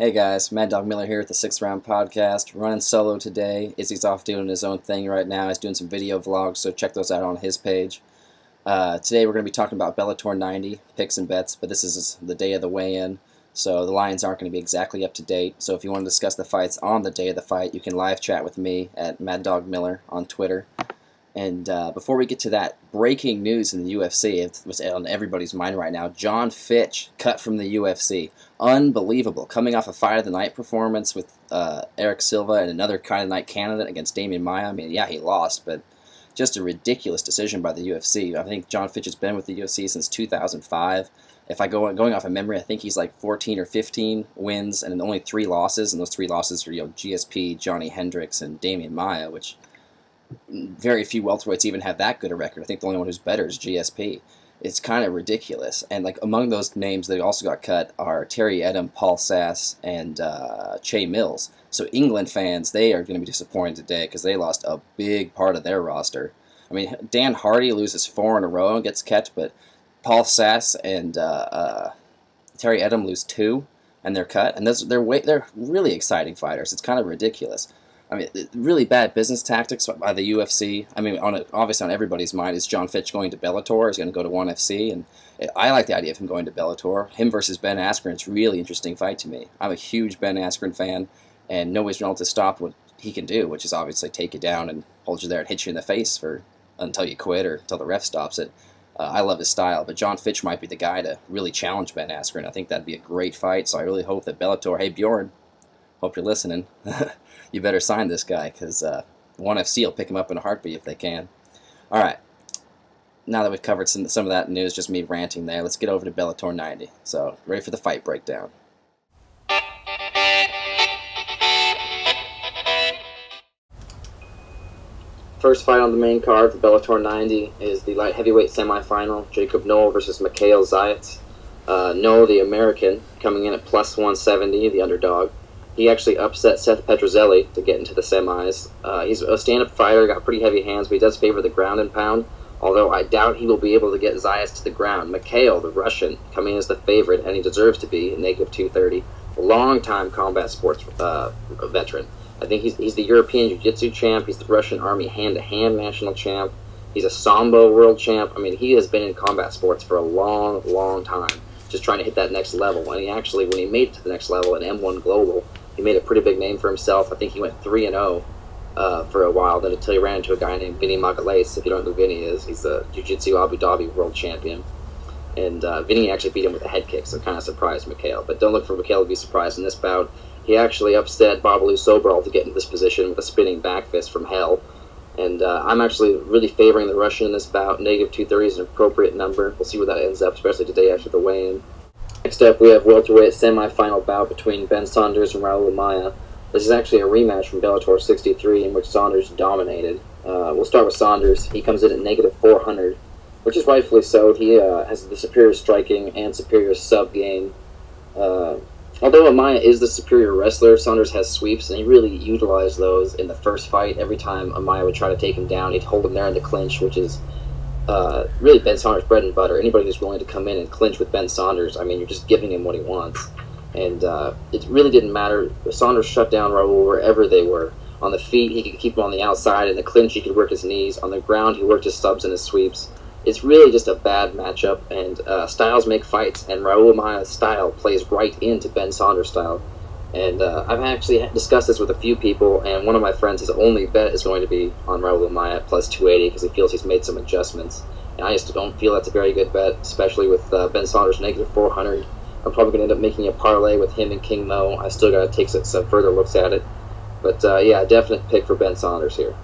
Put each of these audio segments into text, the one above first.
Hey guys, MaddDogg Miller here at the 6th Round Podcast. Running solo today. Izzy's off doing his own thing right now. He's doing some video vlogs, so check those out on his page. Today we're going to be talking about Bellator 90, picks and bets, but this is the day of the weigh-in, so the lines aren't going to be exactly up to date. So if you want to discuss the fights on the day of the fight, you can live chat with me at MaddDogg Miller on Twitter. And before we get to that, breaking news in the UFC, it was on everybody's mind right now. John Fitch cut from the UFC. Unbelievable. Coming off a Fight of the Night performance with Eric Silva and another Fight of the Night candidate against Damian Maia. I mean, yeah, he lost, but just a ridiculous decision by the UFC. I think John Fitch has been with the UFC since 2005. If I going off of memory, I think he's like 14 or 15 wins and only 3 losses, and those 3 losses are GSP, Johnny Hendricks, and Damian Maia, which very few welterweights even have that good a record. I think the only one who's better is GSP. It's kind of ridiculous. And like among those names that also got cut are Terry Edom, Paul Sass, and Che Mills. So England fans, they are going to be disappointed today because they lost a big part of their roster. I mean, Dan Hardy loses 4 in a row and gets cut, but Paul Sass and Terry Edom lose 2 and they're cut. And they're really exciting fighters. It's kind of ridiculous. I mean, really bad business tactics by the UFC. I mean, obviously on everybody's mind is John Fitch going to Bellator. He's going to go to ONE FC, and I like the idea of him going to Bellator. Him versus Ben Askren, it's a really interesting fight to me. I'm a huge Ben Askren fan, and nobody's been able to stop what he can do, which is obviously take you down and hold you there and hit you in the face until you quit or until the ref stops it. I love his style, but John Fitch might be the guy to really challenge Ben Askren. I think that'd be a great fight, so I really hope that Bellator, hey Bjorn, hope you're listening. You better sign this guy because ONE FC will pick him up in a heartbeat if they can. All right. Now that we've covered some of that news, just me ranting there, let's get over to Bellator 90. So, ready for the fight breakdown. First fight on the main card for Bellator 90 is the light heavyweight semifinal, Jacob Noel versus Mikhail Zayat. Noel, the American, coming in at plus 170, the underdog. He actually upset Seth Petrozelli to get into the semis. He's a stand-up fighter, got pretty heavy hands, but he does favor the ground and pound, although I doubt he will be able to get Zayat to the ground. Mikhail, the Russian, coming in as the favorite, and he deserves to be, negative 230. A long-time combat sports veteran. I think he's the European Jiu-Jitsu champ. He's the Russian Army hand-to-hand national champ. He's a Sambo world champ. I mean, he has been in combat sports for a long, long time, just trying to hit that next level. And he actually, when he made it to the next level at M1 Global, he made a pretty big name for himself. I think he went 3-0 for a while, then until he ran into a guy named Vinny Magalhaes. If you don't know who Vinny is, he's the Jiu-Jitsu Abu Dhabi world champion. And Vinny actually beat him with a head kick, so kind of surprised Mikhail. But don't look for Mikhail to be surprised in this bout. He actually upset Babalu Sobral to get into this position with a spinning back fist from hell. And I'm actually really favoring the Russian in this bout. Negative 230 is an appropriate number. We'll see where that ends up, especially today after the weigh-in. Next up, we have welterweight semi-final bout between Ben Saunders and Raul Maia. This is actually a rematch from Bellator 63 in which Saunders dominated. We'll start with Saunders. He comes in at negative 400, which is rightfully so. He has the superior striking and superior sub-game. Although Maia is the superior wrestler, Saunders has sweeps, and he really utilized those in the first fight. Every time Maia would try to take him down, he'd hold him there in the clinch, which is really Ben Saunders' bread and butter. Anybody who's willing to come in and clinch with Ben Saunders, I mean, you're just giving him what he wants. And it really didn't matter. Saunders shut down Raul wherever they were. On the feet, he could keep him on the outside. In the clinch, he could work his knees. On the ground, he worked his subs and his sweeps. It's really just a bad matchup, and styles make fights, and Raul Maia's style plays right into Ben Saunders' style. And I've actually discussed this with a few people, and one of my friends, his only bet is going to be on Raul Maia at plus 280 because he feels he's made some adjustments. And I just don't feel that's a very good bet, especially with Ben Saunders negative 400. I'm probably going to end up making a parlay with him and King Mo. I still got to take some further looks at it. But yeah, definite pick for Ben Saunders here.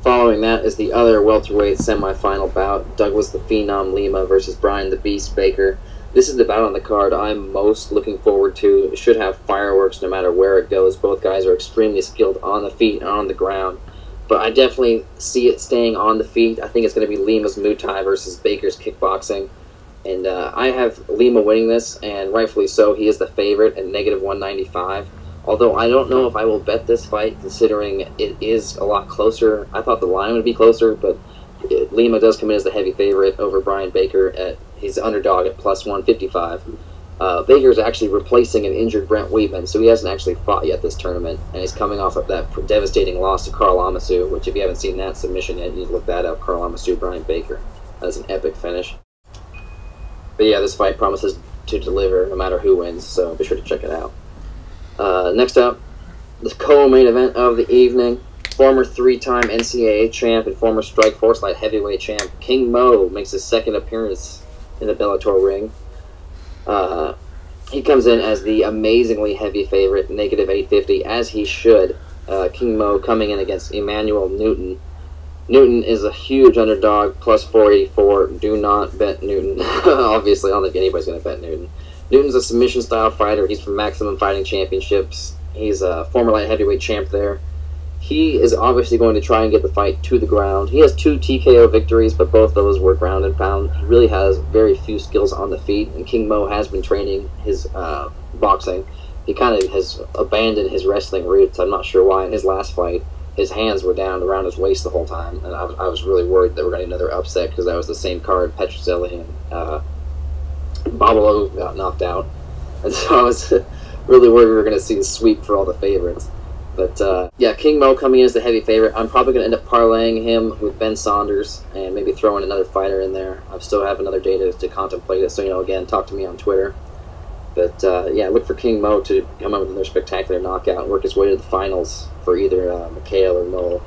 Following that is the other welterweight semifinal bout, Douglas the Phenom Lima versus Brian the Beast Baker. This is the bout on the card I'm most looking forward to. It should have fireworks no matter where it goes. Both guys are extremely skilled on the feet and on the ground. But I definitely see it staying on the feet. I think it's going to be Lima's Muay Thai versus Baker's kickboxing. And I have Lima winning this, and rightfully so. He is the favorite at negative 195. Although I don't know if I will bet this fight, considering it is a lot closer. I thought the line would be closer, but Lima does come in as the heavy favorite over Brian Baker. He's underdog at plus 155. Baker's actually replacing an injured Brent Weidman, so he hasn't actually fought yet this tournament, and he's coming off of that devastating loss to Carl Amasu, which if you haven't seen that submission yet, you need to look that up. Carl Amasu, Brian Baker. That's an epic finish. But yeah, this fight promises to deliver no matter who wins, so be sure to check it out. Next up, the co-main event of the evening. Former 3-time NCAA champ and former Strikeforce light heavyweight champ King Mo makes his second appearance in the Bellator ring. He comes in as the amazingly heavy favorite, -850, as he should. King Mo coming in against Emmanuel Newton. Newton is a huge underdog, plus 484. Do not bet Newton. Obviously, I don't think anybody's going to bet Newton. Newton's a submission-style fighter. He's from Maximum Fighting Championships. He's a former light heavyweight champ there. He is obviously going to try and get the fight to the ground. He has 2 TKO victories, but both those were ground and pound. He really has very few skills on the feet, and King Mo has been training his boxing. He kind of has abandoned his wrestling roots. I'm not sure why. In his last fight, his hands were down around his waist the whole time, and I was really worried that we're going to get another upset because that was the same card. Petrozelli and Babalov got knocked out, and so I was really worried we were going to see a sweep for all the favorites. But yeah, King Mo coming in as the heavy favorite. I'm probably going to end up parlaying him with Ben Saunders and maybe throwing another fighter in there. I still have another day to contemplate it, so again, talk to me on Twitter. But yeah, look for King Mo to come up with another spectacular knockout and work his way to the finals for either Mikhail or Noel.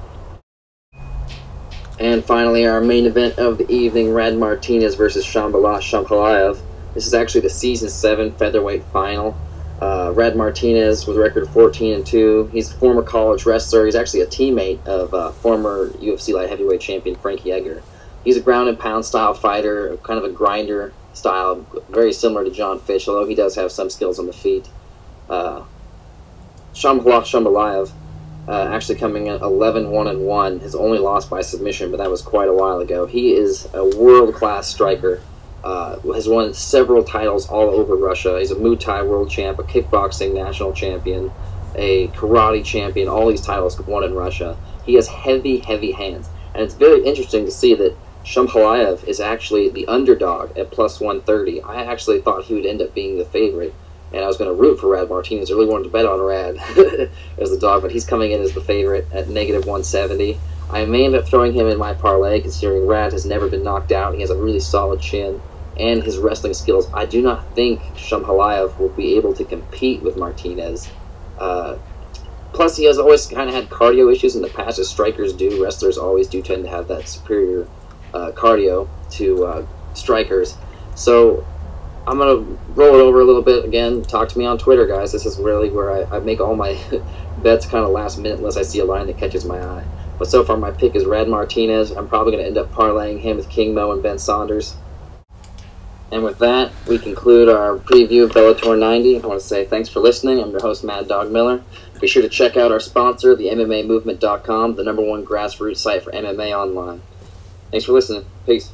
And finally, our main event of the evening, Rad Martinez versus Shambalat Shamkhalaev. This is actually the Season 7 featherweight final. Rad Martinez with a record of 14-2. He's a former college wrestler. He's actually a teammate of former UFC light heavyweight champion Frankie Edgar. He's a ground and pound style fighter, kind of a grinder style, very similar to John Fitch, although he does have some skills on the feet. Shamkhalaev actually coming in 11-1-1. His only loss by submission, but that was quite a while ago. He is a world-class striker. Has won several titles all over Russia. He's a Muay Thai world champ, a kickboxing national champion, a karate champion, all these titles won in Russia. He has heavy, heavy hands. And it's very interesting to see that Shamkhalaev is actually the underdog at plus 130. I actually thought he would end up being the favorite, and I was going to root for Rad Martinez. I really wanted to bet on Rad as the dog, but he's coming in as the favorite at -170. I may end up throwing him in my parlay, considering Rad has never been knocked out. He has a really solid chin, and his wrestling skills. I do not think Shamkhalaev will be able to compete with Martinez. Plus, he has always kind of had cardio issues in the past, as strikers do. Wrestlers always do tend to have that superior cardio to strikers. So I'm going to roll it over a little bit again. Talk to me on Twitter, guys. This is really where I make all my bets kind of last minute unless I see a line that catches my eye. But so far, my pick is Rad Martinez. I'm probably going to end up parlaying him with King Mo and Ben Saunders. And with that, we conclude our preview of Bellator 90. I want to say thanks for listening. I'm your host, MaddDogg Miller. Be sure to check out our sponsor, the MMAmovement.com, the #1 grassroots site for MMA online. Thanks for listening. Peace.